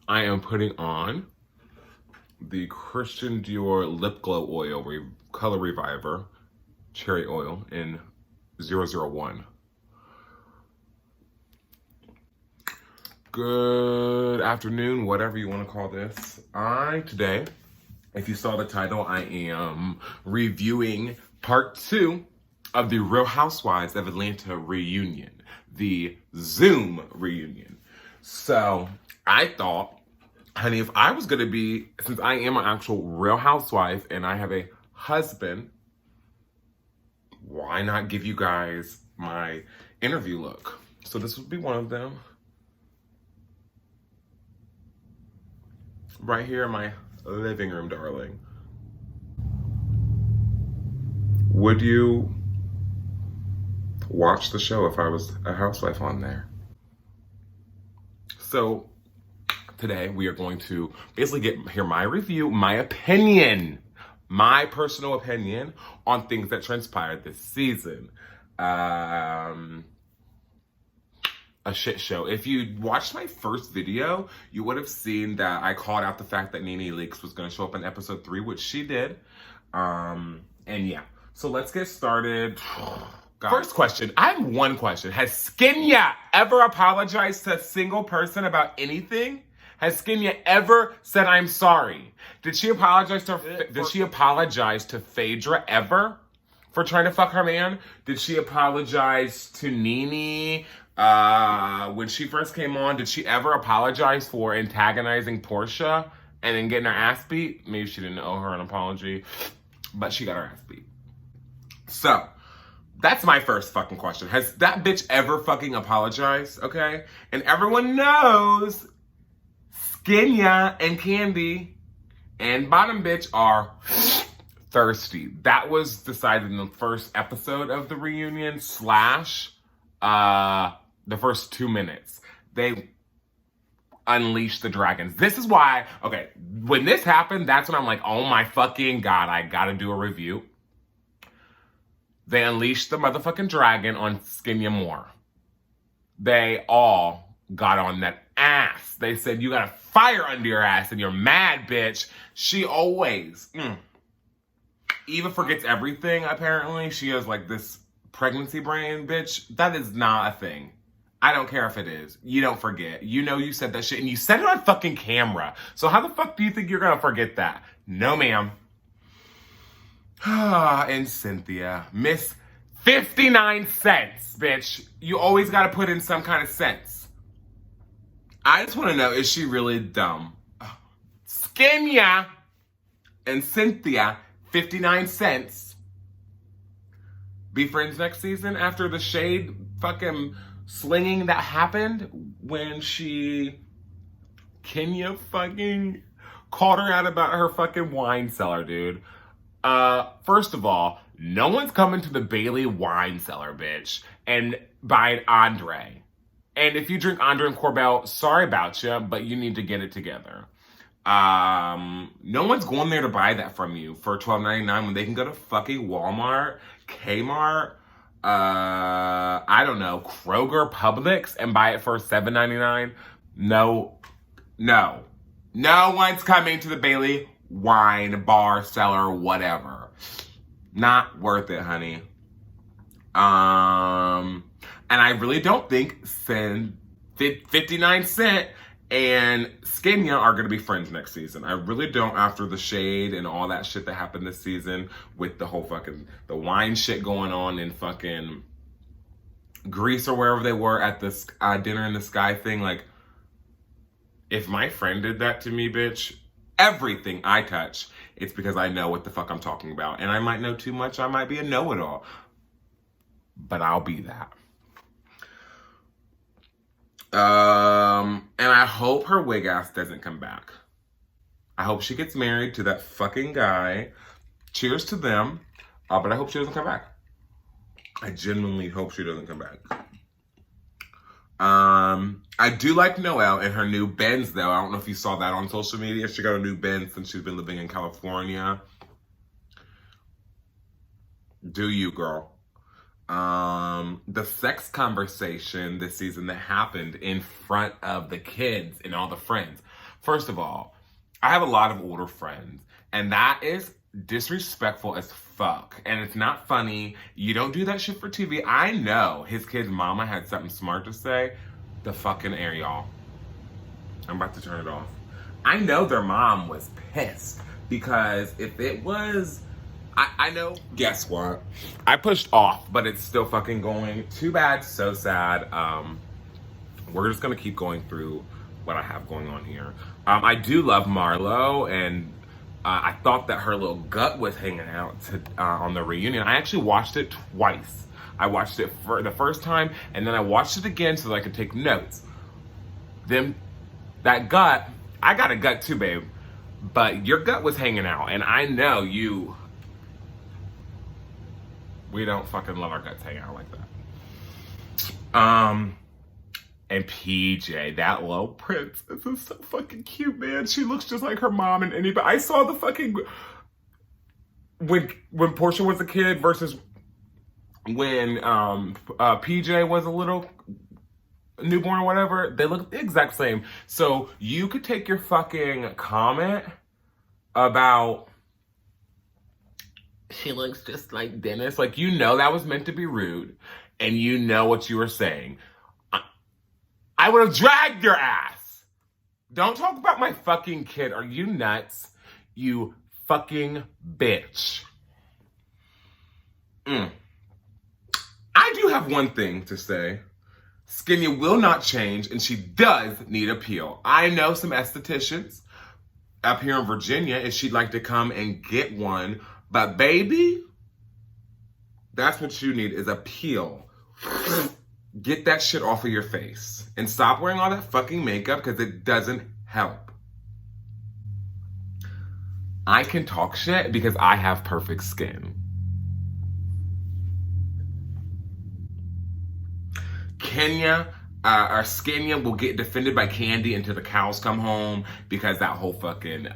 I am putting on the Christian Dior Lip Glow Oil Color Reviver Cherry Oil in 001. Good afternoon, whatever you want to call this. Today, if you saw the title, I am reviewing part 2 of the Real Housewives of Atlanta reunion, the Zoom reunion. So I thought, honey, if I was going to be, since I am an actual Real Housewife and I have a husband, why not give you guys my interview look? So this would be one of them. Right here in my living room, darling. Would you watch the show if I was a housewife on there? So today we are going to basically hear my review, my opinion, my personal opinion on things that transpired this season. A shit show. If you watched my first video, you would have seen that I called out the fact that NeNe Leakes was going to show up in episode 3, which she did. And yeah, so let's get started. First question. I have one question. Has GIENAH ever apologized to a single person about anything? Has GIENAH ever said, I'm sorry? Did she apologize to Phaedra ever for trying to fuck her man? Did she apologize to NeNe when she first came on? Did she ever apologize for antagonizing Portia and then getting her ass beat? Maybe she didn't owe her an apology, but she got her ass beat. So that's my first fucking question. Has that bitch ever fucking apologized? Okay? And everyone knows GIENAH and Candy and Bottom Bitch are thirsty. That was decided in the first episode of the reunion / the first 2 minutes. They unleashed the dragons. This is why, okay, when this happened, that's when I'm like, oh my fucking God, I gotta do a review. They unleashed the motherfucking dragon on GIENAH more. They all got on that ass. They said, you got a fire under your ass and you're mad, bitch. She always, Eva forgets everything, apparently. She has like this pregnancy brain, bitch. That is not a thing. I don't care if it is. You don't forget. You know you said that shit and you said it on fucking camera. So how the fuck do you think you're gonna forget that? No, ma'am. And Cynthia. Miss 59 cents, bitch. You always gotta put in some kind of sense. I just wanna know, is she really dumb? GIENAH and Cynthia, 59 cents. Be friends next season after the shade fucking slinging that happened when Kenya fucking called her out about her fucking wine cellar, dude. First of all, no one's coming to the Bailey wine cellar, bitch, and buying Andre. And if you drink Andre and Corbel, sorry about you, but you need to get it together. No one's going there to buy that from you for $12.99 when they can go to fucking Walmart, Kmart, I don't know, Kroger, Publix, and buy it for $7.99. No one's coming to the Bailey wine bar, cellar, whatever. Not worth it, honey. And I really don't think 59 Cent and GIENAH are going to be friends next season. I really don't, after the shade and all that shit that happened this season with the whole fucking, the wine shit going on in fucking Greece or wherever they were at this dinner in the sky thing. Like, if my friend did that to me, bitch, everything I touch, it's because I know what the fuck I'm talking about. And I might know too much. I might be a know-it-all. But I'll be that. And I hope her wig ass doesn't come back. I hope she gets married to that fucking guy. Cheers to them. But I hope she doesn't come back. I genuinely hope she doesn't come back. I do like Noelle and her new Benz, though. I don't know if you saw that on social media. She got a new Benz since she's been living in California. Do you, girl? The sex conversation this season that happened in front of the kids and all the friends. First of all, I have a lot of older friends, and that is disrespectful as fuck. And it's not funny. You don't do that shit for TV. I know his kid's mama had something smart to say. The fucking air, y'all. I'm about to turn it off. I know their mom was pissed because if it was, I know. Guess what? I pushed off, but it's still fucking going. Too bad, so sad. We're just gonna keep going through what I have going on here. I do love Marlo, and I thought that her little gut was hanging out on the reunion. I actually watched it twice. I watched it for the first time, and then I watched it again so that I could take notes. Then that gut, I got a gut too, babe, but your gut was hanging out, and I know you. We don't fucking love our guts hanging out like that. And PJ, that little princess is so fucking cute, man. She looks just like her mom and anybody. I saw the fucking, when Portia was a kid versus when PJ was a little newborn or whatever, they look the exact same. So you could take your fucking comment about she looks just like Dennis, like, you know that was meant to be rude, and you know what you were saying. I would have dragged your ass. Don't talk about my fucking kid. Are you nuts? You fucking bitch. I do have one thing to say. Skinya will not change, and she does need a peel. I know some estheticians up here in Virginia, and she'd like to come and get one. But baby, that's what you need, is a peel. Get that shit off of your face. And stop wearing all that fucking makeup because it doesn't help. I can talk shit because I have perfect skin. Skinya will get defended by Candy until the cows come home because that whole fucking,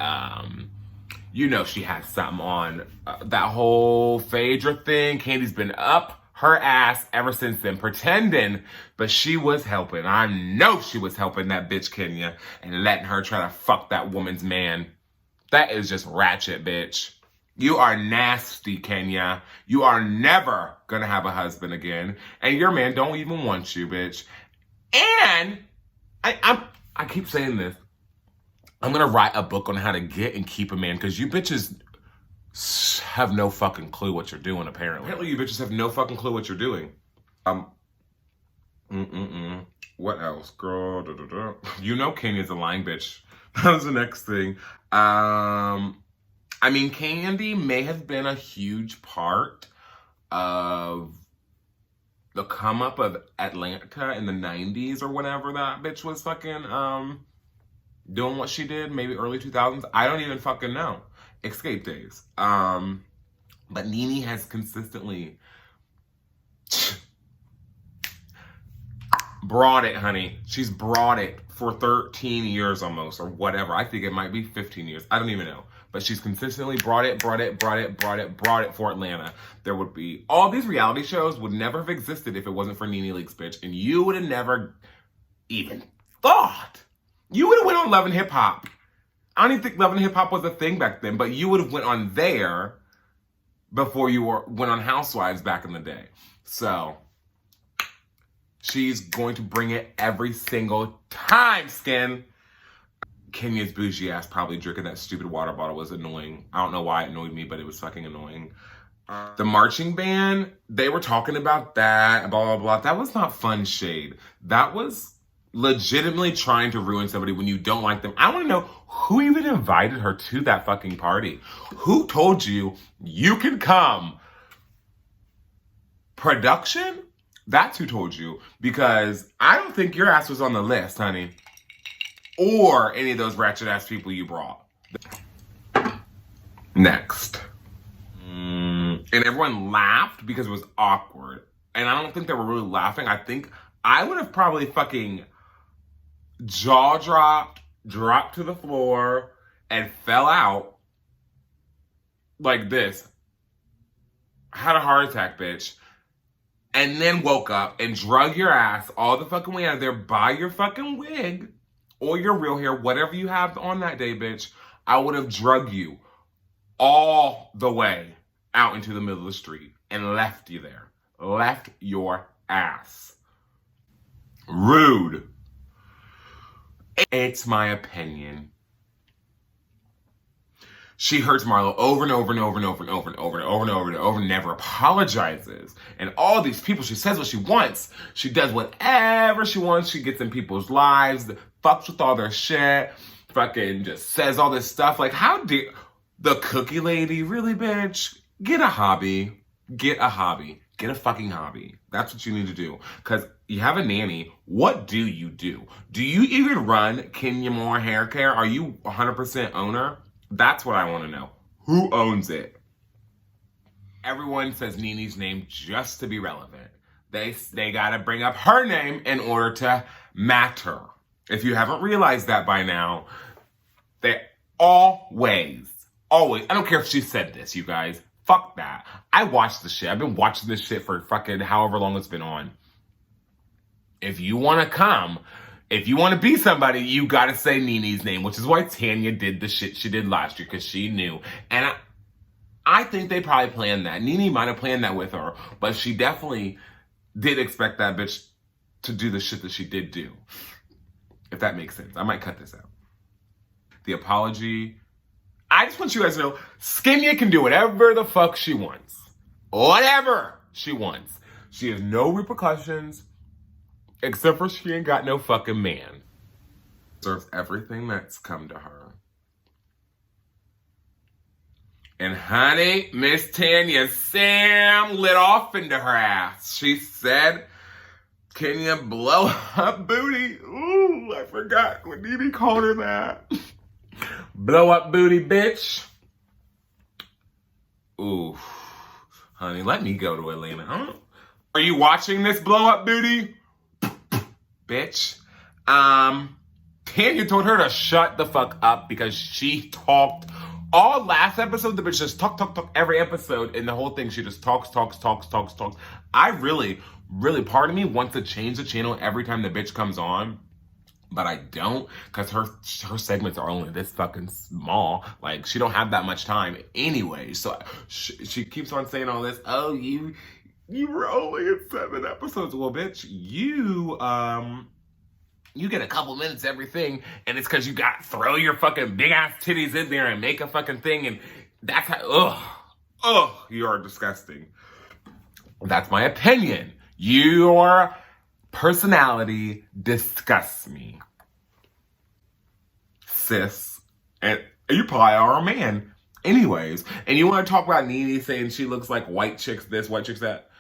you know she has something on. That whole Phaedra thing, Candy's been up her ass ever since then, pretending, but she was helping. I know she was helping that bitch Kenya and letting her try to fuck that woman's man. That is just ratchet, bitch. You are nasty, Kenya. You are never gonna have a husband again, and your man don't even want you, bitch. And I keep saying this. I'm gonna write a book on how to get and keep a man, because you bitches have no fucking clue what you're doing, apparently. Apparently you bitches have no fucking clue what you're doing. What else, girl? You know Kenya's a lying bitch. That was the next thing. I mean, Candy may have been a huge part of the come up of Atlanta in the 90s or whatever that bitch was fucking doing what she did, maybe early 2000s. I don't even fucking know. Escape days. But Nene has consistently brought it, honey. She's brought it for 13 years almost, or whatever. I think it might be 15 years. I don't even know. But she's consistently brought it for Atlanta. There would be, all these reality shows would never have existed if it wasn't for Nene Leakes, bitch. And you would have never even thought. You would have went on Love and Hip Hop. I don't even think Love and Hip Hop was a thing back then, but you would have went on there before you went on Housewives back in the day. So she's going to bring it every single time, Skin. Kenya's bougie ass probably drinking that stupid water bottle was annoying. I don't know why it annoyed me, but it was fucking annoying. The marching band, they were talking about that, blah, blah, blah. That was not fun shade. That was legitimately trying to ruin somebody when you don't like them. I want to know who even invited her to that fucking party. Who told you you can come? Production? That's who told you. Because I don't think your ass was on the list, honey. Or any of those ratchet ass people you brought. Next. And everyone laughed because it was awkward. And I don't think they were really laughing. I think I would have probably fucking jaw dropped to the floor, and fell out like this. Had a heart attack, bitch. And then woke up and drug your ass all the fucking way out of there by your fucking wig or your real hair, whatever you have on that day, bitch, I would have drugged you all the way out into the middle of the street and left you there. Left your ass. Rude. It's my opinion. She hurts Marlo over and over and over and over and over and over and over and over and over and never apologizes. And all these people, she says what she wants. She does whatever she wants. She gets in people's lives, fucks with all their shit, fucking just says all this stuff. Like, how dare the cookie lady, really, bitch? Get a hobby. Get a hobby. Get a fucking hobby. That's what you need to do. Because you have a nanny. What do you do? Do you even run Kenya Moore Hair Care? Are you 100% owner? That's what I want to know. Who owns it? Everyone says Nene's name just to be relevant. They gotta bring up her name in order to matter. If you haven't realized that by now, they always, I don't care if she said this, you guys. Fuck that. I watched the shit. I've been watching this shit for fucking however long it's been on. If you want to come, if you want to be somebody, you got to say Nene's name, which is why Tanya did the shit she did last year, because she knew. And I think they probably planned that. Nene might have planned that with her, but she definitely did expect that bitch to do the shit that she did do. If that makes sense. I might cut this out. The apology. I just want you guys to know, Skinya can do whatever the fuck she wants. Whatever she wants. She has no repercussions, except for she ain't got no fucking man. Deserves everything that's come to her. And honey, Miss Tanya Sam lit off into her ass. She said, can you blow up booty? Ooh, I forgot what Nene called her that. Blow up booty, bitch. Ooh, honey, let me go to Atlanta. Huh? Are you watching this blow up booty? Bitch. Tanya told her to shut the fuck up because she talked all last episode. The bitch just talk every episode, and the whole thing she just talks. I really, part of me wants to change the channel every time the bitch comes on, but I don't, because her segments are only this fucking small. Like, she don't have that much time anyway. So she keeps on saying all this. Oh, you were only in 7 episodes. Well, bitch, you get a couple minutes everything, and it's because you throw your fucking big ass titties in there and make a fucking thing, and that's how, you are disgusting. That's my opinion. Your personality disgusts me, sis, and you probably are a man. Anyways, and you want to talk about Nene saying she looks like white chicks this, white chicks that?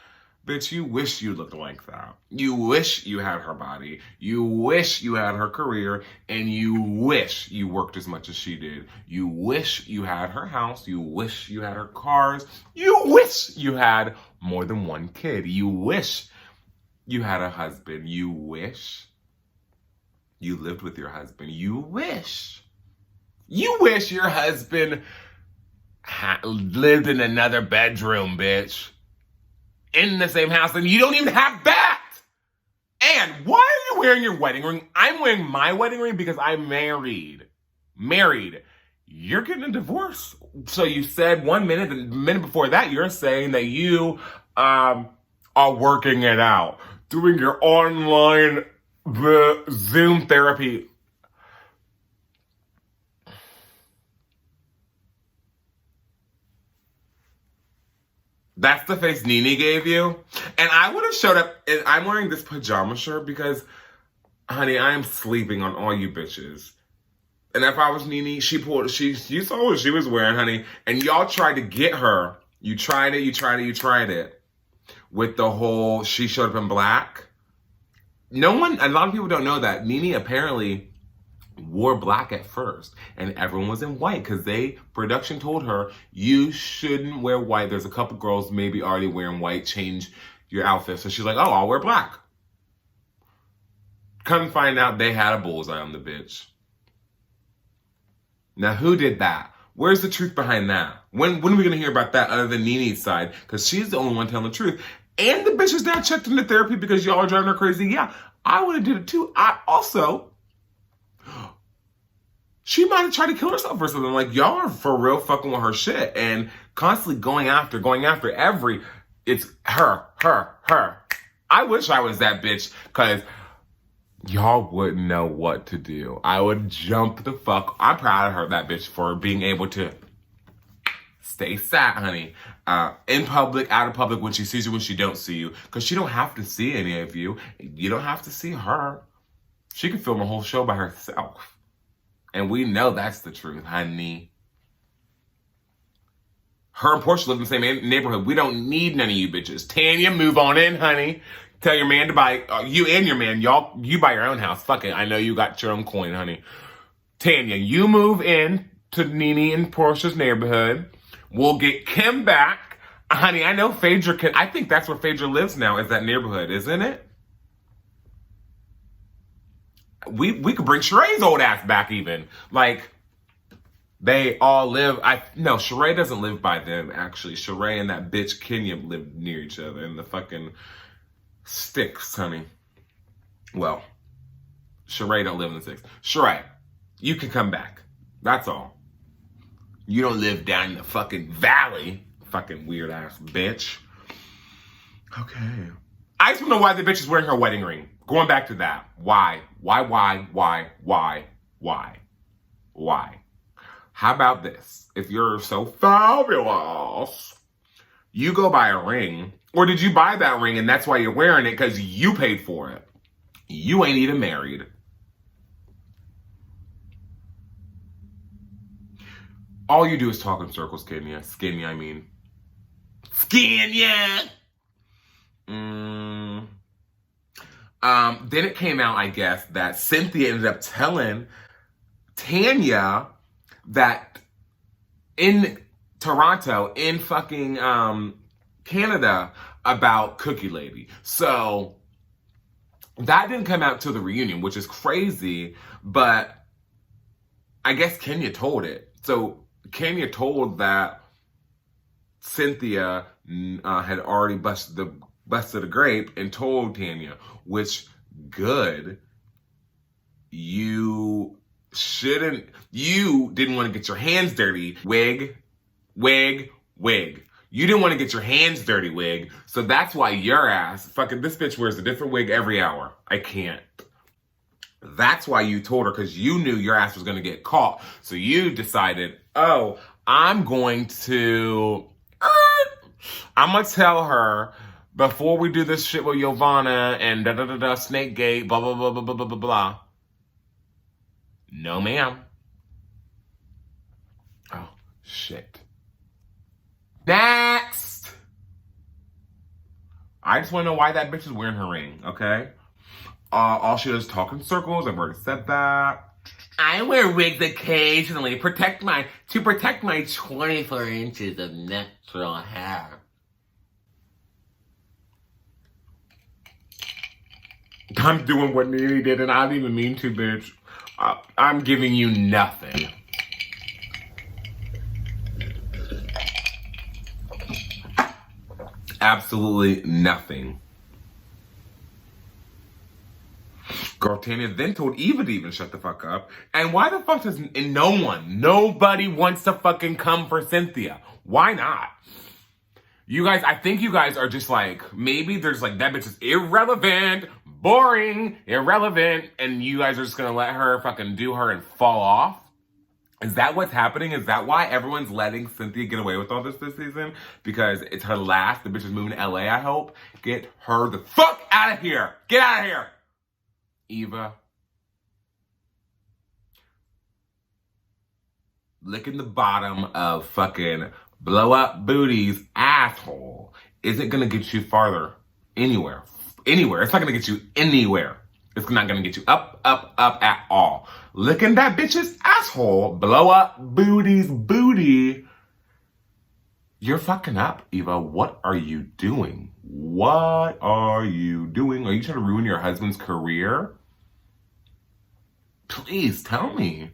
Bitch, you wish you looked like that. You wish you had her body. You wish you had her career. And you wish you worked as much as she did. You wish you had her house. You wish you had her cars. You wish you had more than one kid. You wish you had a husband. You wish you lived with your husband. You wish your husband lived in another bedroom, bitch. In the same house, and you don't even have that. And why are you wearing your wedding ring? I'm wearing my wedding ring because I'm married. You're getting a divorce. So you said 1 minute, the minute before that, you're saying that you are working it out, doing your online Zoom therapy. That's the face Nene gave you. And I would have showed up, and I'm wearing this pajama shirt because, honey, I am sleeping on all you bitches. And if I was Nene, you saw what she was wearing, honey. And y'all tried to get her. You tried it. With the whole, she showed up in black. A lot of people don't know that. Nene apparently wore black at first, and everyone was in white because production told her you shouldn't wear white. There's a couple girls maybe already wearing white, change your outfit. So she's like, oh, I'll wear black. Come find out they had a bullseye on the bitch. Now who did that? Where's the truth behind that? When are we gonna hear about that other than Nene's side? Because she's the only one telling the truth. And the bitch is now checked into therapy because y'all are driving her crazy. Yeah, I would have did it too. I also she might have tried to kill herself or something. Like, y'all are for real fucking with her shit and constantly going after it's her. I wish I was that bitch, because y'all wouldn't know what to do. I would jump the fuck. I'm proud of her, that bitch, for being able to stay sat, honey. In public, out of public, when she sees you, when she don't see you. Because she don't have to see any of you. You don't have to see her. She could film a whole show by herself. And we know that's the truth, honey. Her and Portia live in the same neighborhood. We don't need none of you bitches. Tanya, move on in, honey. Tell your man to buy, you and your man, you buy your own house. Fuck it. I know you got your own coin, honey. Tanya, you move in to Nene and Portia's neighborhood. We'll get Kim back. Honey, I know Phaedra can, I think that's where Phaedra lives now, is that neighborhood, isn't it? We could bring Sheree's old ass back even. Like, they all live, no, Sheree doesn't live by them, actually. Sheree and that bitch Kenya live near each other in the fucking sticks, honey. Well, Sheree don't live in the sticks. Sheree, you can come back. That's all. You don't live down in the fucking valley. Fucking weird ass bitch. Okay. I just want to know why the bitch is wearing her wedding ring. Going back to that. Why? Why? How about this? If you're so fabulous, you go buy a ring. Or did you buy that ring and that's why you're wearing it because you paid for it? You ain't even married. All you do is talk in circles, Kenya. Skenya, I mean. Skenya! Then it came out, I guess, that Cynthia ended up telling Tanya that in Toronto, in fucking Canada, about Cookie Lady. So that didn't come out till the reunion, which is crazy, but I guess Kenya told it. So Kenya told that Cynthia had already busted a grape and told Tanya, which, good. You didn't want to get your hands dirty, wig. You didn't want to get your hands dirty, wig. So that's why your ass, fucking this bitch wears a different wig every hour. I can't. That's why you told her, because you knew your ass was going to get caught. So you decided, oh, I'm going to tell her before we do this shit with Giovanna and Snake Gate, blah, blah, blah, blah, blah, blah, blah, blah. No, ma'am. Oh, shit. Next! I just want to know why that bitch is wearing her ring, okay? All she does is talk in circles. I've already said that. I wear wigs occasionally to protect my 24 inches of natural hair. I'm doing what Nene did, and I didn't even mean to, bitch. I'm giving you nothing. Absolutely nothing. Girl, Tanya then told Eva to even shut the fuck up. And why the fuck does nobody wants to fucking come for Cynthia? Why not? You guys, I think you guys are just like, maybe there's like, that bitch is irrelevant, boring, irrelevant, and you guys are just gonna let her fucking do her and fall off? Is that what's happening? Is that why everyone's letting Cynthia get away with all this season? Because it's her last, the bitch is moving to LA, I hope. Get her the fuck out of here! Get out of here! Eva. Licking the bottom of fucking blow up booty's asshole isn't gonna get you farther anywhere. It's not gonna get you anywhere. It's not gonna get you up at all. Licking that bitch's asshole, blow up booty's booty. You're fucking up, Eva. What are you doing? What are you doing? Are you trying to ruin your husband's career? Please tell me.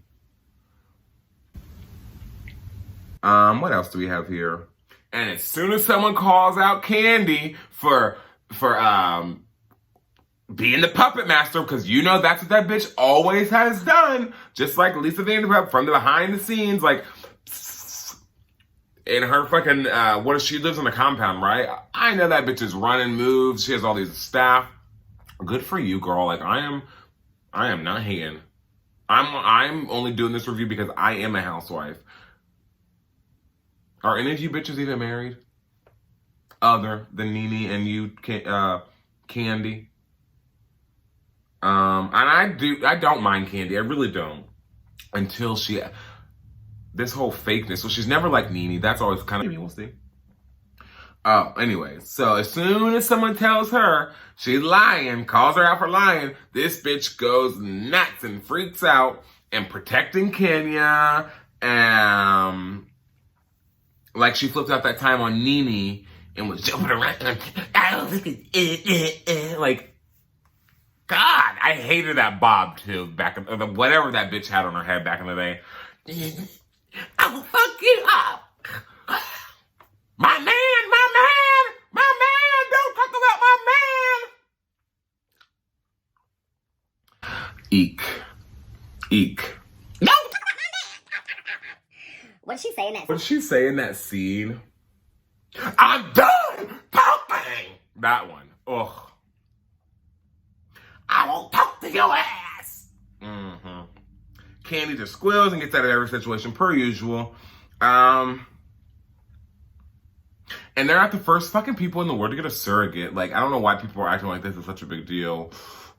What else do we have here? And as soon as someone calls out Candy for being the puppet master, because you know that's what that bitch always has done. Just like Lisa Vanderpump from the behind the scenes, like in her fucking, she lives in a compound, right? I know that bitch is running moves. She has all these staff. Good for you, girl. Like I am not hating. I'm only doing this review because I am a housewife. Are any of you bitches even married? Other than Nene and you, Candy? And I don't mind Candy. I really don't. Until this whole fakeness. So she's never like Nene. That's always kind of, maybe we'll see. Oh, anyway. So as soon as someone tells her she's lying, calls her out for lying, this bitch goes nuts and freaks out and protecting Kenya. Like she flipped out that time on Nene and was jumping around. Like, God, I hated that bob too, whatever that bitch had on her head back in the day. I will fuck you up. My man, don't talk about my man. Eek. No! What did she say in that? What did she say in that scene? I'm done talking! That one. Ugh. I won't talk to your ass. Mm-hmm. Candy just squeals and gets out of every situation per usual. And they're not the first fucking people in the world to get a surrogate. Like, I don't know why people are acting like this is such a big deal.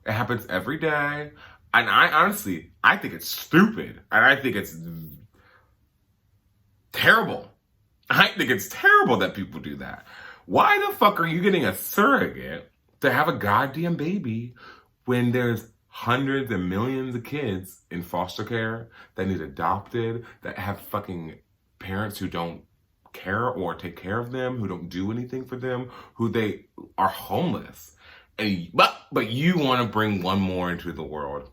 It happens every day. And I think it's stupid. And I think it's terrible. I think it's terrible that people do that. Why the fuck are you getting a surrogate to have a goddamn baby when there's hundreds and millions of kids in foster care that need adopted, that have fucking parents who don't care or take care of them, who don't do anything for them, who they are homeless. And but you want to bring one more into the world.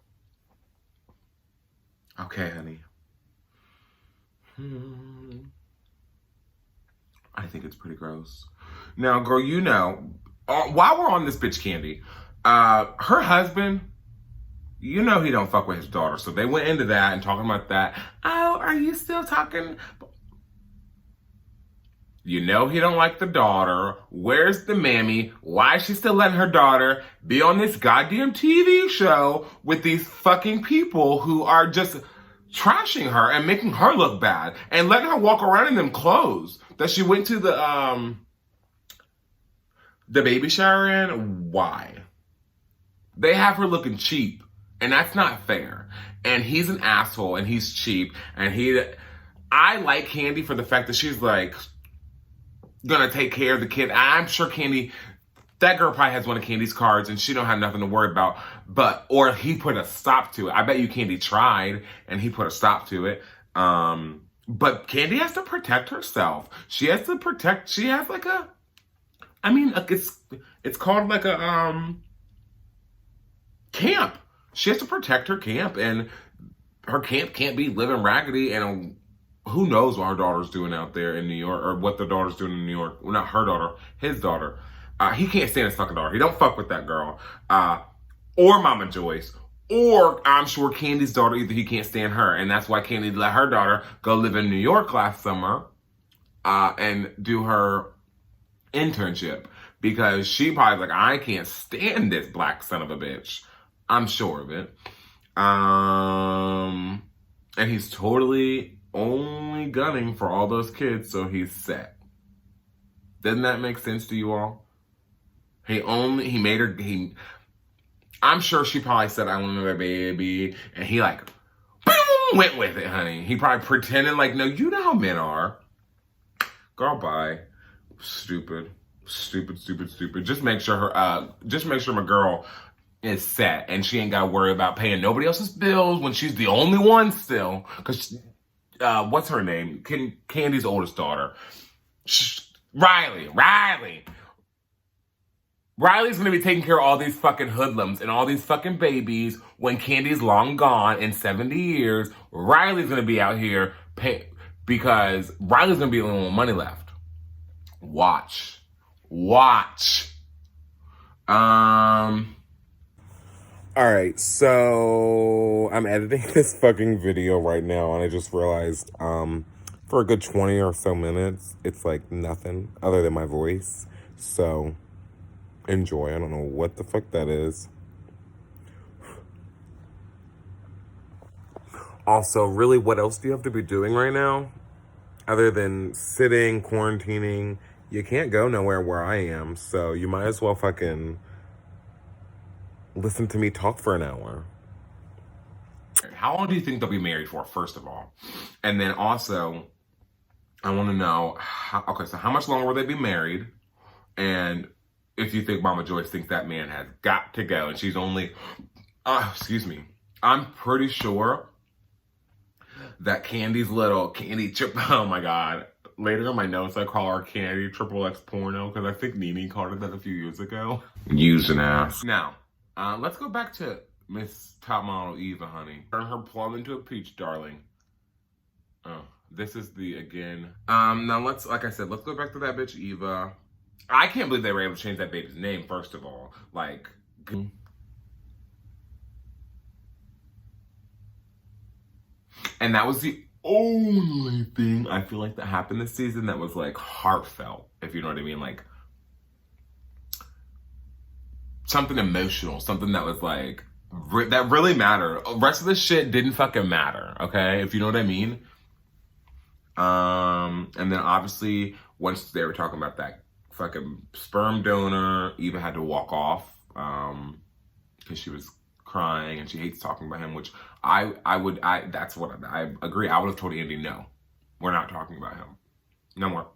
Okay, honey. I think it's pretty gross. Now, girl, you know, while we're on this bitch Candy, her husband, you know he don't fuck with his daughter. So they went into that and talking about that. Oh, are you still talking? You know he don't like the daughter. Where's the mammy? Why is she still letting her daughter be on this goddamn TV show with these fucking people who are just trashing her and making her look bad and letting her walk around in them clothes that she went to the baby shower in? Why? They have her looking cheap, and that's not fair. And he's an asshole, and he's cheap, and I like Candy for the fact that she's like gonna take care of the kid. I'm sure Candy, that girl probably has one of Candy's cards, and she don't have nothing to worry about. Or he put a stop to it. I bet you Candy tried, and he put a stop to it. But Candy has to protect herself. She has to protect. She has like it's called like a camp. She has to protect her camp, and her camp can't be living raggedy. And who knows what her daughter's doing out there in New York, or what the daughter's doing in New York. Well, not her daughter, his daughter. He can't stand his fucking daughter. He don't fuck with that girl. Or Mama Joyce. Or I'm sure Candy's daughter, either he can't stand her. And that's why Candy let her daughter go live in New York last summer and do her internship. Because she probably like, I can't stand this black son of a bitch. I'm sure of it. And he's totally only gunning for all those kids, so he's set. Doesn't that make sense to you all? I'm sure she probably said, I want another baby. And he like, boom, went with it, honey. He probably pretended like, no, you know how men are. Girl, bye. Stupid. Just make sure my girl is set and she ain't got to worry about paying nobody else's bills when she's the only one still. Because, what's her name? Candy's oldest daughter. Riley. Riley's going to be taking care of all these fucking hoodlums and all these fucking babies when Candy's long gone in 70 years. Riley's going to be out here because Riley's going to be the only one with money left. Watch. All right, so I'm editing this fucking video right now, and I just realized, for a good 20 or so minutes, it's like nothing other than my voice. So enjoy. I don't know what the fuck that is. Also, really, what else do you have to be doing right now? Other than sitting, quarantining, you can't go nowhere where I am, so you might as well fucking listen to me talk for an hour. How long do you think they'll be married for, first of all? And then also, I want to know, how much longer will they be married? And if you think Mama Joyce thinks that man has got to go, and she's only, excuse me, I'm pretty sure that Candy's little Candy oh my God. Later in my notes, I call her Candy XXX Porno, because I think Nene called it that a few years ago. Using ass. Now, let's go back to Miss Top Model Eva, honey. Turn her plum into a peach, darling. Oh, this is again. Now like I said, let's go back to that bitch Eva. I can't believe they were able to change that baby's name, first of all. Like, and that was the only thing I feel like that happened this season that was like heartfelt, if you know what I mean. Like, something emotional, something that was like, that really mattered. The rest of the shit didn't fucking matter, okay? If you know what I mean. And then obviously, once they were talking about that fucking sperm donor, Eva had to walk off, because she was crying and she hates talking about him, which that's what I agree. I would have told Andy, no, we're not talking about him. No more.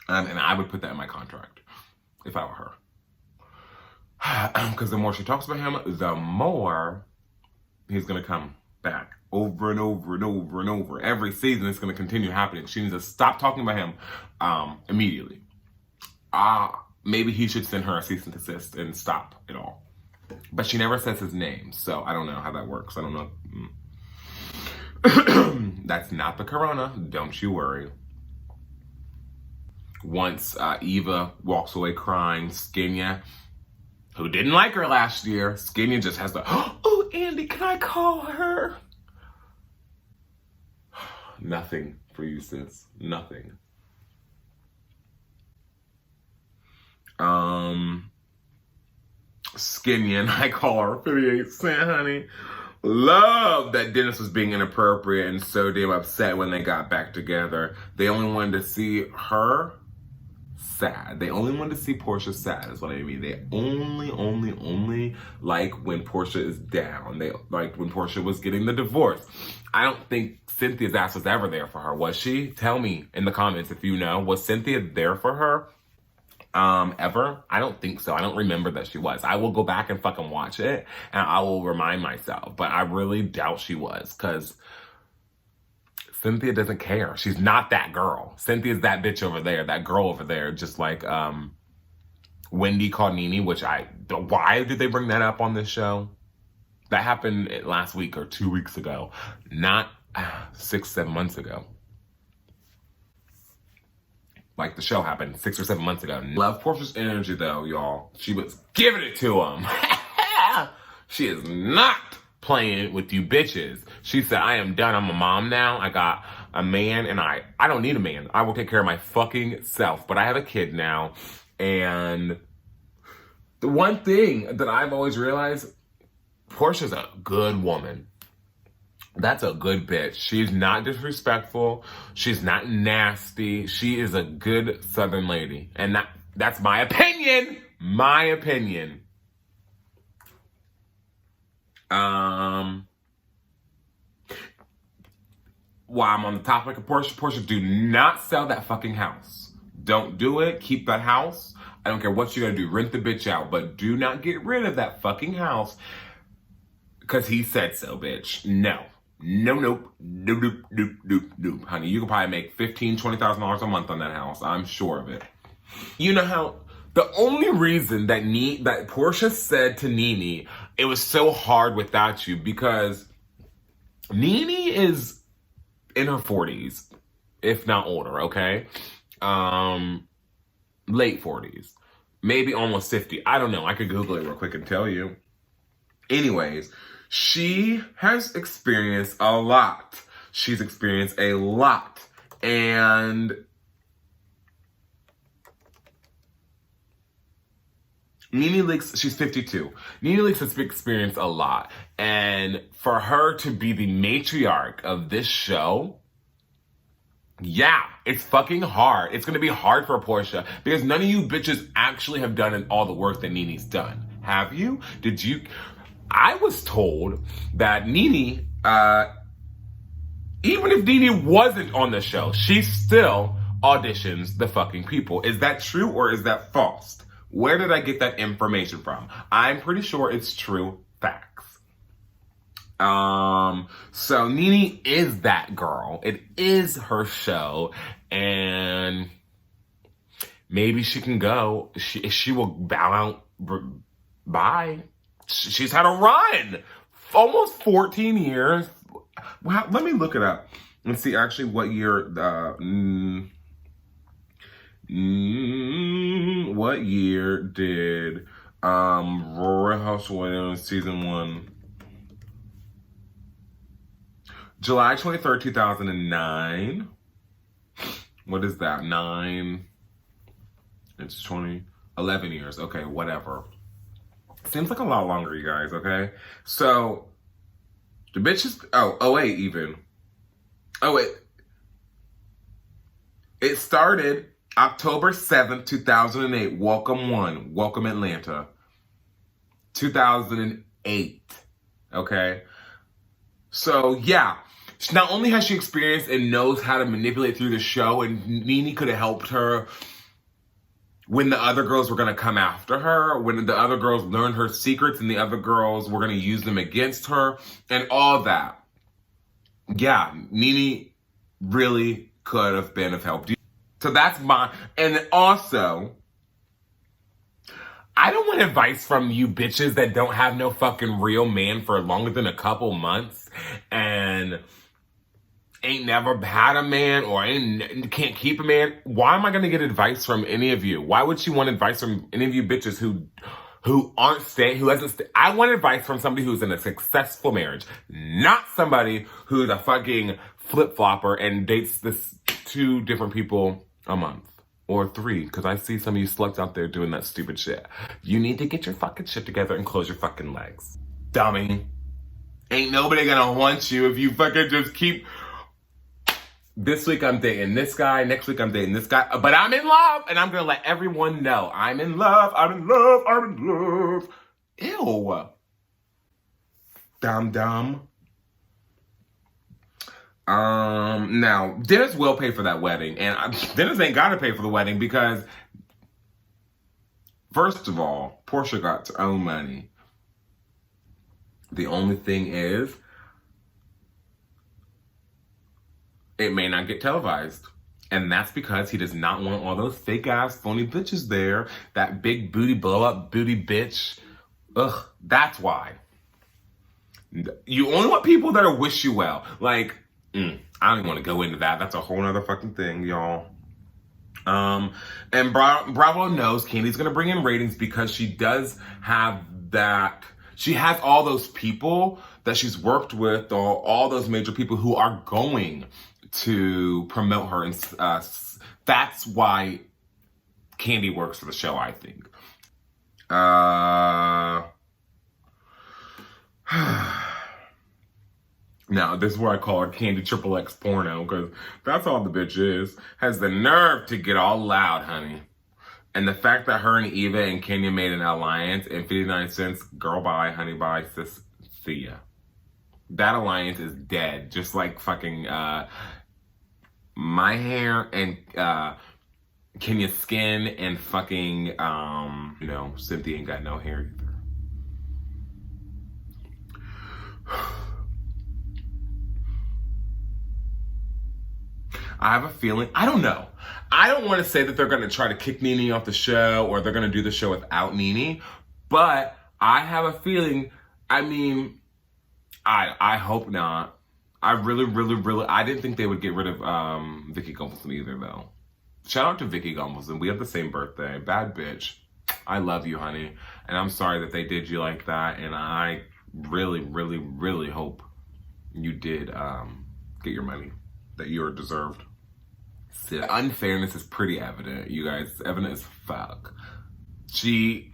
And I would put that in my contract if I were her. Because the more she talks about him, the more he's going to come back over and over and over and over. Every season, it's going to continue happening. She needs to stop talking about him immediately. Maybe he should send her a cease and desist and stop it all. But she never says his name, so I don't know how that works. I don't know. That's not the corona. Don't you worry. Once Eva walks away crying, Skinya, who didn't like her last year, Skinya just has to, oh, Andy, can I call her? Nothing for you, sis. Nothing. Skinya, and I call her 58 Cent, honey. Love that Dennis was being inappropriate and so damn upset when they got back together. They only wanted to see her sad. They only wanted to see Portia sad, is what I mean. They only like when Portia is down. They liked when Portia was getting the divorce. I don't think Cynthia's ass was ever there for her, was she? Tell me in the comments if you know. Was Cynthia there for her? Ever? I don't think so. I don't remember that she was. I will go back and fucking watch it, and I will remind myself. But I really doubt she was, because Cynthia doesn't care. She's not that girl. Cynthia's that bitch over there, that girl over there, just like Wendy called Nene, which why did they bring that up on this show? That happened last week or 2 weeks ago, not 6-7 months ago. Like, the show happened 6 or 7 months ago. Love Portia's energy, though, y'all. She was giving it to him. She is not playing with you bitches. She said, I am done. I'm a mom now. I got a man, and I don't need a man. I will take care of my fucking self. But I have a kid now. And the one thing that I've always realized, Portia's a good woman. That's a good bitch. She's not disrespectful. She's not nasty. She is a good Southern lady. And that's my opinion. My opinion. While I'm on the topic of Portia, do not sell that fucking house. Don't do it. Keep that house. I don't care what you're gonna do. Rent the bitch out. But do not get rid of that fucking house. Because he said so, bitch. No. Nope. Honey, you could probably make $15,000, $20,000 a month on that house. I'm sure of it. You know how the only reason that Portia said to Nene, it was so hard without you, because Nene is in her 40s, if not older, okay? Late 40s. Maybe almost 50. I don't know. I could Google it real quick and tell you. Anyways, she has experienced a lot. She's experienced a lot. And NeNe Leakes, she's 52. NeNe Leakes has experienced a lot. And for her to be the matriarch of this show, yeah, it's fucking hard. It's gonna be hard for Portia because none of you bitches actually have done all the work that NeNe's done. Have you? Did you? I was told that NeNe, even if NeNe wasn't on the show, she still auditions the fucking people. Is that true or is that false? Where did I get that information from? I'm pretty sure it's true facts. So NeNe is that girl. It is her show, and maybe she can go. She will bow out. Bye. She's had a run, almost 14 years. Wow, let me look it up and see actually what year. What year did RHOA Housewives season 1? July 23rd, 2009. What is that? 9. It's 20. 11 years. Okay, whatever. Seems like a lot longer, you guys, okay? So, the bitch is... Oh, wait, even. Oh, wait. It started October 7th, 2008. Welcome 1. Welcome Atlanta. 2008. Okay? So, yeah. Not only has she experienced and knows how to manipulate through the show, and NeNe could have helped her when the other girls were going to come after her, when the other girls learned her secrets and the other girls were going to use them against her, and all that. Yeah, NeNe really could have been of help. So that's my... And also, I don't want advice from you bitches that don't have no fucking real man for longer than a couple months and ain't never had a man or can't keep a man. Why am I gonna get advice from any of you? Why would she want advice from any of you bitches who aren't staying, who hasn't stayed? I want advice from somebody who's in a successful marriage, not somebody who's a fucking flip-flopper and dates this 2 different people a month. Or 3, because I see some of you sluts out there doing that stupid shit. You need to get your fucking shit together and close your fucking legs. Dummy. Ain't nobody gonna want you if you fucking just keep... This week I'm dating this guy, next week I'm dating this guy, but I'm in love, and I'm gonna let everyone know. I'm in love, I'm in love, I'm in love. Ew. Dumb. Now, Dennis will pay for that wedding, and Dennis ain't gotta pay for the wedding because, first of all, Portia got her own money. The only thing is, it may not get televised. And that's because he does not want all those fake ass phony bitches there. That big booty blow up booty bitch. Ugh, that's why. You only want people that are wish you well. Like, I don't even want to go into that. That's a whole nother fucking thing, y'all. And Bravo knows Candy's gonna bring in ratings because she does have that. She has all those people that she's worked with, all those major people who are going to promote her, and that's why Candy works for the show, I think. Now, this is where I call her Candy Triple X Porno, because that's all the bitch is. Has the nerve to get all loud, honey. And the fact that her and Eva and Kenya made an alliance and 59 cents, girl bye, honey bye, sis, see ya. That alliance is dead. Just like fucking my hair and Kenya's skin and fucking, Cynthia ain't got no hair either. I have a feeling, I don't know. I don't want to say that they're going to try to kick NeNe off the show or they're going to do the show without NeNe, but I have a feeling, I hope not. I really, I didn't think they would get rid of Vicky Gunvalson either, though. Shout out to Vicky Gunvalson. We have the same birthday. Bad bitch. I love you, honey. And I'm sorry that they did you like that, and I really, really, really hope you did get your money that you are deserved. So, the unfairness is pretty evident, you guys. It's evident as fuck. They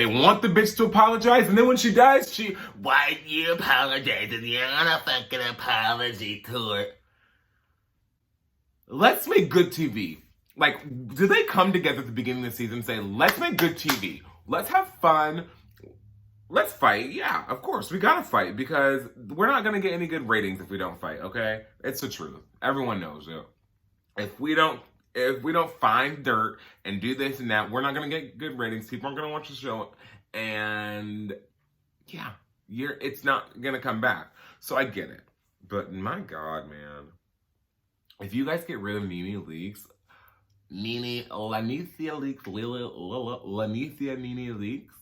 want the bitch to apologize, and then when she does, why you apologize? And you're on a fucking apology tour. Let's make good TV. Like, did they come together at the beginning of the season and say, let's make good TV? Let's have fun. Let's fight. Yeah, of course. We gotta fight because we're not gonna get any good ratings if we don't fight, okay? It's the truth. Everyone knows it. If we don't find dirt and do this and that, we're not gonna get good ratings. People aren't gonna watch the show. And yeah, it's not gonna come back. So I get it. But my God, man. If you guys get rid of Nene Leakes, Lanicia Nene Leakes,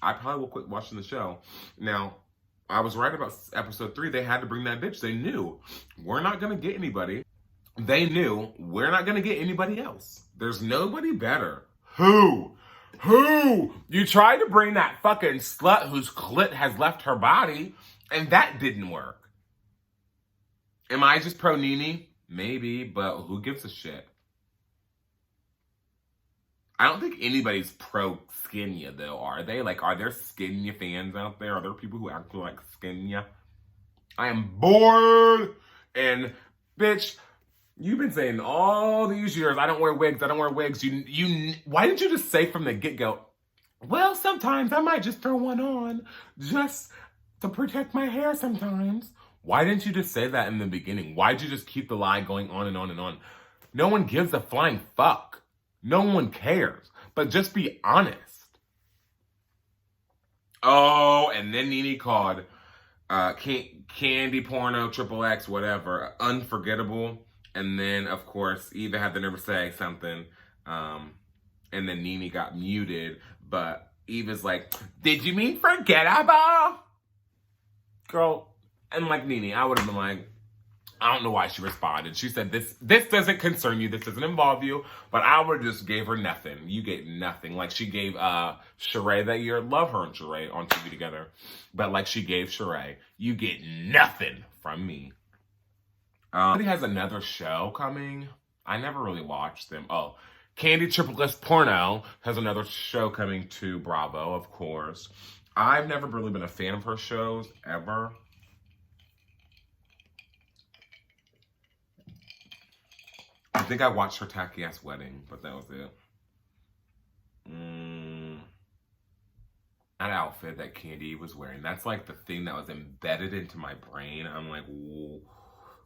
I probably will quit watching the show. Now, I was right about episode 3. They had to bring that bitch. They knew we're not going to get anybody. They knew we're not going to get anybody else. There's nobody better. Who? You tried to bring that fucking slut whose clit has left her body, and that didn't work. Am I just pro Nene? Maybe, but who gives a shit? I don't think anybody's pro Skinya, though, are they? Like, are there Skinya fans out there? Are there people who actually like Skinya? I am bored. And, bitch, you've been saying all these years, I don't wear wigs. Why didn't you just say from the get-go, well, sometimes I might just throw one on just to protect my hair sometimes. Why didn't you just say that in the beginning? Why'd you just keep the lie going on and on and on? No one gives a flying fuck. No one cares. But just be honest. Oh, and then Nene called Candy Porno, XXX, whatever, unforgettable. And then, of course, Eva had to never say something. And then Nene got muted. But Eva's like, did you mean forgettable? Girl, and like Nene, I would have been like, I don't know why she responded. She said, this doesn't concern you. This doesn't involve you. But I would have just gave her nothing. You get nothing. Like she gave Sheree that year. Love her and Sheree on TV together. But like she gave Sheree, you get nothing from me. He has another show coming. I never really watched them. Oh, Candy XXX Porno has another show coming to Bravo, of course. I've never really been a fan of her shows, ever. I think I watched her tacky ass wedding, but that was it. That outfit that Candy was wearing, that's like the thing that was embedded into my brain. I'm like, whoa.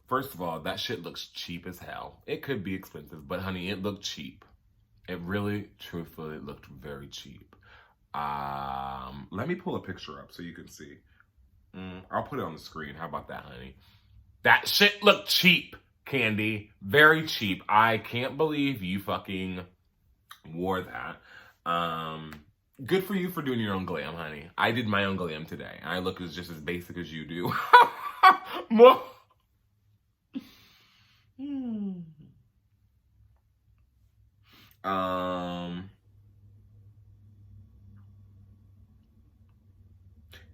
First of all, that shit looks cheap as hell. It could be expensive, but honey, it looked cheap. It really, truthfully, looked very cheap. Let me pull a picture up so you can see. I'll put it on the screen. How about that, honey? That shit looked cheap. Candy, very cheap. I can't believe you fucking wore that. Good for you for doing your own glam, honey. I did my own glam today. I look just as basic as you do.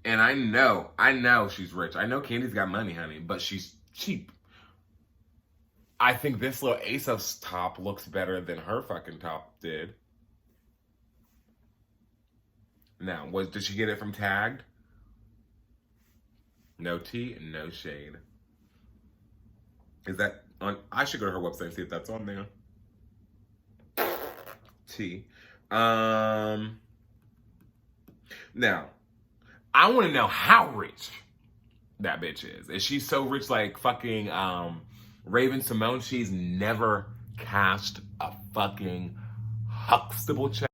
And I know she's rich. I know Candy's got money, honey, but she's cheap. I think this little ASOS top looks better than her fucking top did. Now, did she get it from Tagged? No tea, no shade. Is that on? I should go to her website and see if that's on there. Tea. Now, I want to know how rich that bitch is. Is she so rich like fucking Raven Simone? She's never cashed a fucking Huxtable check.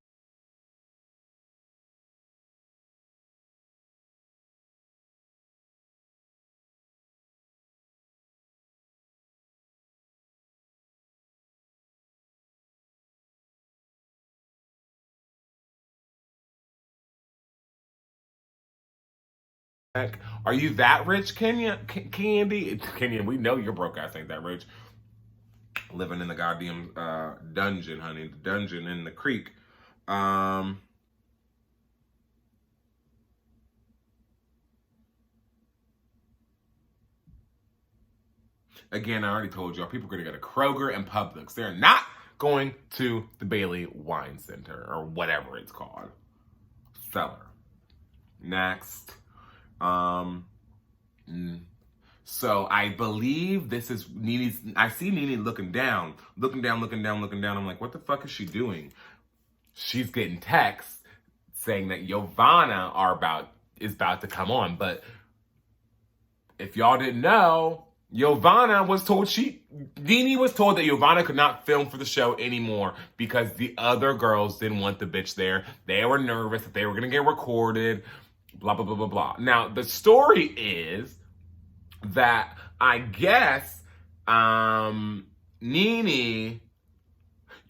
Are you that rich, Kenya? Candy? Kenya, we know your broke ass ain't that rich. Living in the goddamn dungeon, honey. The dungeon in the creek. Again, I already told y'all, people are going to go to Kroger and Publix. They're not going to the Bailey Wine Center or whatever it's called. Cellar. Next. So I believe this is Nene's. I see Nene looking down. I'm like, what the fuck is she doing? She's getting texts saying that Giovanna is about to come on. But if y'all didn't know, Nene was told that Giovanna could not film for the show anymore because the other girls didn't want the bitch there. They were nervous that they were gonna get recorded, blah, blah, blah, blah, blah. Now, the story is that I guess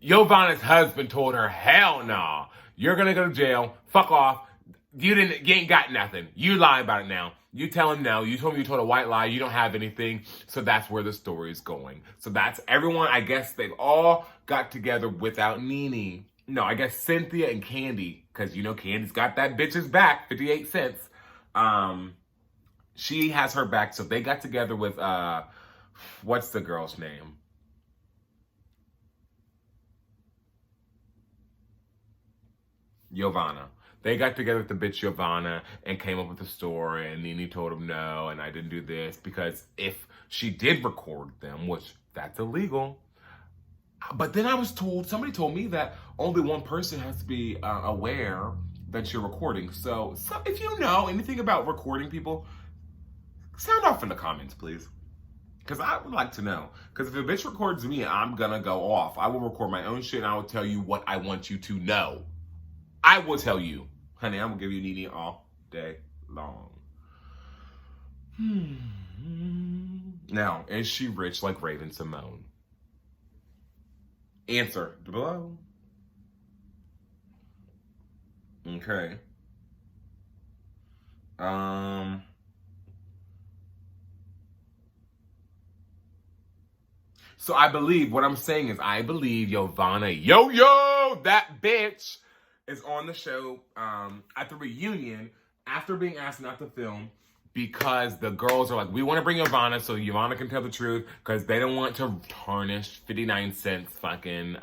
Giovanna's husband told her, hell no, you're gonna go to jail, fuck off, you ain't got nothing, you lie about it now. You tell him no, you told a white lie, you don't have anything, so that's where the story is going. So that's everyone, I guess they've all got together without Nene. No, I guess Cynthia and Candy, because Candy's got that bitch's back, 58 cents. She has her back, so they got together with, what's the girl's name? Giovanna. They got together with the bitch Giovanna and came up with a story, and Nene told him no, and I didn't do this, because if she did record them, which that's illegal, but then I was told, somebody told me that only one person has to be aware that you're recording. So if you know anything about recording people, sound off in the comments, please. Because I would like to know. Because if a bitch records me, I'm going to go off. I will record my own shit, and I will tell you what I want you to know. I will tell you. Honey, I'm going to give you Nene all day long. Now, is she rich like Raven Simone? Answer below. Okay. So I believe, what I'm saying is, I believe Giovanna, that bitch, is on the show at the reunion after being asked not to film because the girls are like, we want to bring Giovanna so Giovanna can tell the truth because they don't want to tarnish 59 cents fucking,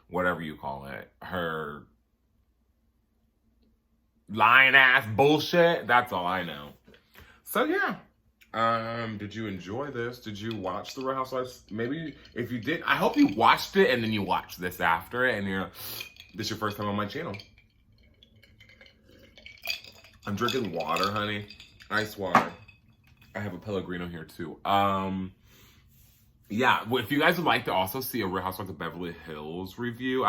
whatever you call it, her lying ass bullshit. That's all I know. So yeah. Did you enjoy this? Did you watch The Real Housewives? Maybe if you did, I hope you watched it and then you watched this after it and this is your first time on my channel. I'm drinking water, honey. Ice water. I have a Pellegrino here too. Yeah, well, if you guys would like to also see a Real Housewives of Beverly Hills review,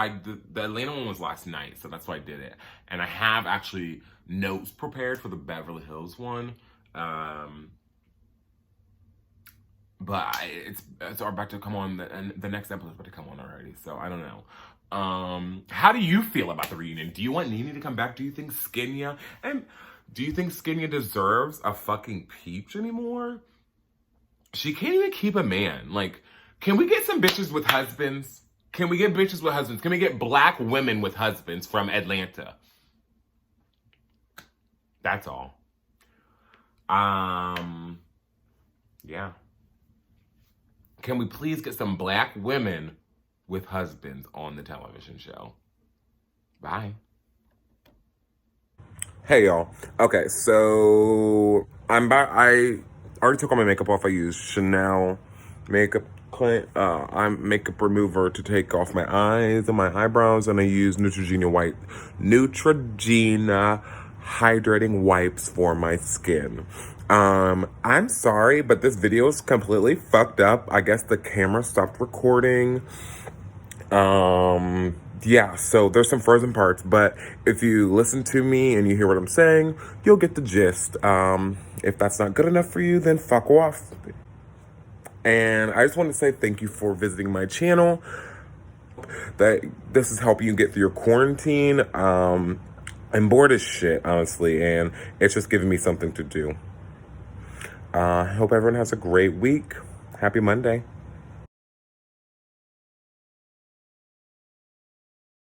the Atlanta one was last night, so that's why I did it. And I have actually notes prepared for the Beverly Hills one. But it's about to come on, and the next episode is about to come on already, so I don't know. How do you feel about the reunion? Do you want Nene to come back? Do you think Skinya, and do you think Skinya deserves a fucking peach anymore? She can't even keep a man. Like, can we get some bitches with husbands? Can we get bitches with husbands? Can we get black women with husbands from Atlanta? That's all. Yeah. Can we please get some black women with husbands on the television show? Bye. Hey, y'all. Okay, so I already took all my makeup off. I used Chanel makeup makeup remover to take off my eyes and my eyebrows, and I used Neutrogena hydrating wipes for my skin. I'm sorry, but this video is completely fucked up. I guess the camera stopped recording. Yeah, so there's some frozen parts, but if you listen to me and you hear what I'm saying, you'll get the gist. If that's not good enough for you, then fuck off. And I just want to say thank you for visiting my channel. That this is helping you get through your quarantine. I'm bored as shit, honestly, and it's just giving me something to do. I hope everyone has a great week. Happy Monday.